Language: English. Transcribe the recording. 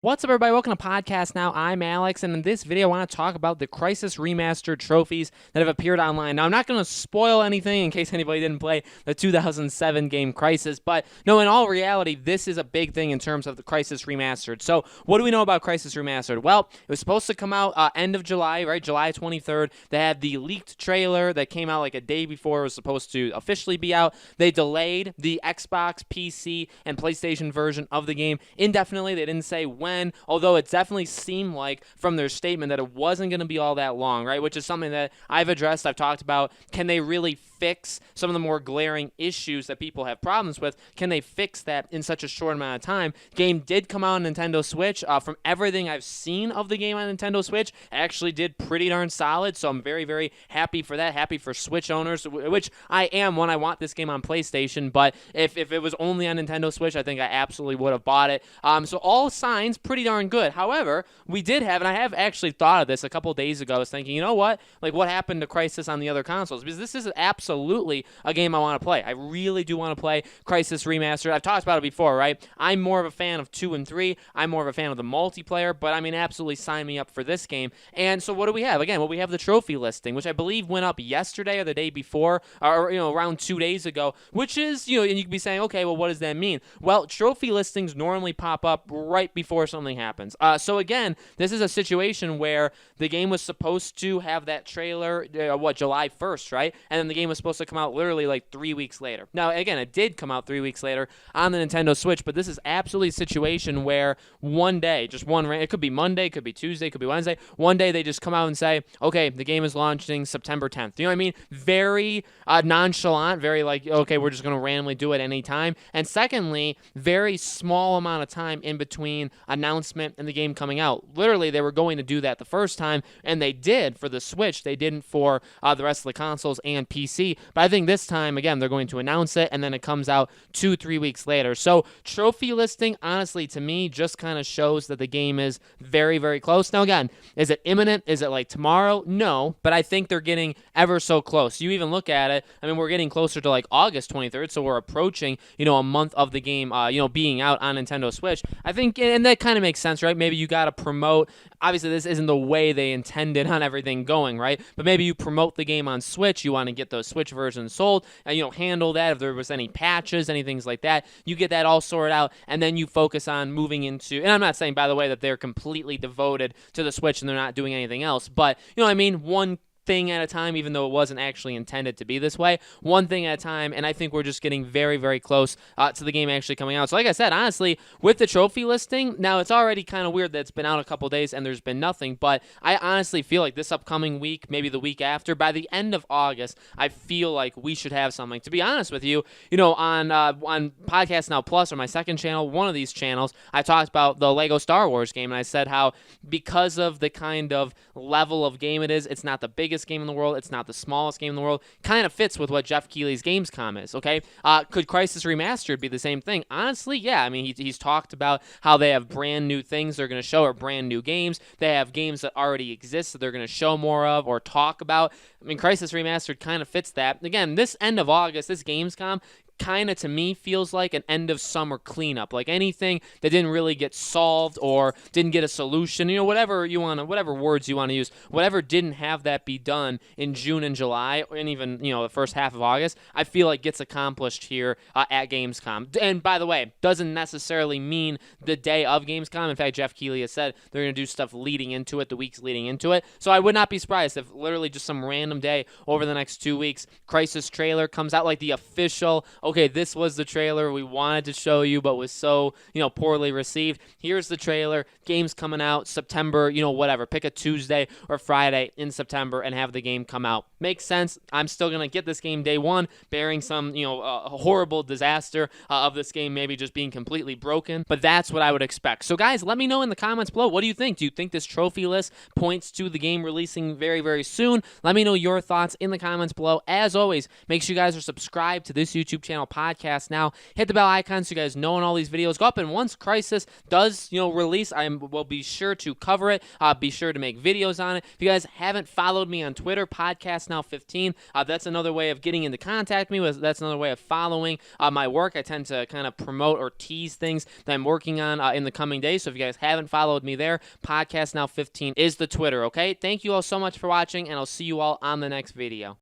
What's up, everybody? Welcome to Podcast Now. I'm Alex, and in this video, I want to talk about the Crysis Remastered trophies that have appeared online. Now, I'm not going to spoil anything in case anybody didn't play the 2007 game Crysis, but no, in all reality, this is a big thing in terms of the Crysis Remastered. So, what do we know about Crysis Remastered? Well, it was supposed to come out end of July, right? July 23rd. They had the leaked trailer that came out like a day before it was supposed to officially be out. They delayed the Xbox, PC, and PlayStation version of the game indefinitely. They didn't say when. Although it definitely seemed like from their statement that it wasn't going to be all that long, right? Which is something that I've addressed, I've talked about. Can they really fix some of the more glaring issues that people have problems with? Can they fix that in such a short amount of time? Game did come out on Nintendo Switch. From everything I've seen of the game on Nintendo Switch, it actually did pretty darn solid, so I'm very, very happy for that. Happy for Switch owners, which I am when I want this game on PlayStation, but if it was only on Nintendo Switch, I think I absolutely would have bought it. So all signs pretty darn good. However, we did have, and I have actually thought of this a couple days ago, I was thinking, you know what? Like, what happened to Crysis on the other consoles? Because this is absolutely a game I want to play. I really do want to play Crysis Remastered. I've talked about it before, right? I'm more of a fan of 2 and 3. I'm more of a fan of the multiplayer, but I mean, absolutely sign me up for this game. And so what do we have? Again, well, we have the trophy listing, which I believe went up yesterday or the day before, or, around 2 days ago, which is, and you could be saying, okay, well, what does that mean? Well, trophy listings normally pop up right before something happens. So again, this is a situation where the game was supposed to have that trailer, July 1st, right? And then the game was supposed to come out literally like 3 weeks later. Now, again, it did come out 3 weeks later on the Nintendo Switch, but this is absolutely a situation where one day, just one, it could be Monday, it could be Tuesday, it could be Wednesday, one day they just come out and say, okay, the game is launching September 10th. You know what I mean? Very nonchalant, very like, okay, we're just going to randomly do it anytime. And secondly, very small amount of time in between announcement and the game coming out. Literally, they were going to do that the first time, and they did for the Switch. They didn't for the rest of the consoles and PC. But I think this time, again, they're going to announce it, and then it comes out 2-3 weeks later. So trophy listing, honestly, to me, just kind of shows that the game is very, very close. Now, again, is it imminent? Is it like tomorrow? No, but I think they're getting ever so close. You even look at it, I mean, we're getting closer to like August 23rd, so we're approaching, a month of the game, being out on Nintendo Switch. I think, and that kind of makes sense, right? Maybe you got to promote. Obviously, this isn't the way they intended on everything going, right? But maybe you promote the game on Switch. You want to get those Switch versions sold, and handle that. If there was any patches, any things like that, you get that all sorted out, and then you focus on moving into. And I'm not saying, by the way, that they're completely devoted to the Switch and they're not doing anything else, but you know what I mean. One thing at a time, even though it wasn't actually intended to be this way. One thing at a time, and I think we're just getting very, very close to the game actually coming out. So like I said, honestly, with the trophy listing, now it's already kind of weird that it's been out a couple days and there's been nothing, but I honestly feel like this upcoming week, maybe the week after, by the end of August, I feel like we should have something. To be honest with you, on Podcast Now Plus, or my second channel, one of these channels, I talked about the Lego Star Wars game, and I said how because of the kind of level of game it is, it's not the biggest game in the world, it's not the smallest game in the world, kind of fits with what Jeff Keighley's Gamescom is, okay? Could Crysis Remastered be the same thing? Honestly, yeah. I mean, he's talked about how they have brand new things they're going to show, or brand new games. They have games that already exist that they're going to show more of or talk about. I mean, Crysis Remastered kind of fits that. Again, this end of August, this Gamescom, kind of to me feels like an end of summer cleanup, like anything that didn't really get solved or didn't get a solution, whatever words you want to use, whatever didn't have that be done in June and July, and even the first half of August, I feel like gets accomplished here at Gamescom. And by the way, doesn't necessarily mean the day of Gamescom. In fact, Jeff Keighley has said they're going to do stuff leading into it, the weeks leading into it. So I would not be surprised if literally just some random day over the next 2 weeks, Crysis trailer comes out, like the official, okay, this was the trailer we wanted to show you, but was so, poorly received. Here's the trailer. Game's coming out September, whatever. Pick a Tuesday or Friday in September and have the game come out. Makes sense. I'm still going to get this game day one, bearing some, a horrible disaster of this game maybe just being completely broken, but that's what I would expect. So guys, let me know in the comments below. What do you think? Do you think this trophy list points to the game releasing very, very soon? Let me know your thoughts in the comments below. As always, make sure you guys are subscribed to this YouTube channel channel, Podcast Now. Hit the bell icon so you guys know when all these videos go up. And once Crysis does, release, I will be sure to cover it. Be sure to make videos on it. If you guys haven't followed me on Twitter, Podcast Now 15, that's another way of getting into contact me. That's another way of following my work. I tend to kind of promote or tease things that I'm working on in the coming days. So if you guys haven't followed me there, Podcast Now 15 is the Twitter, okay? Thank you all so much for watching, and I'll see you all on the next video.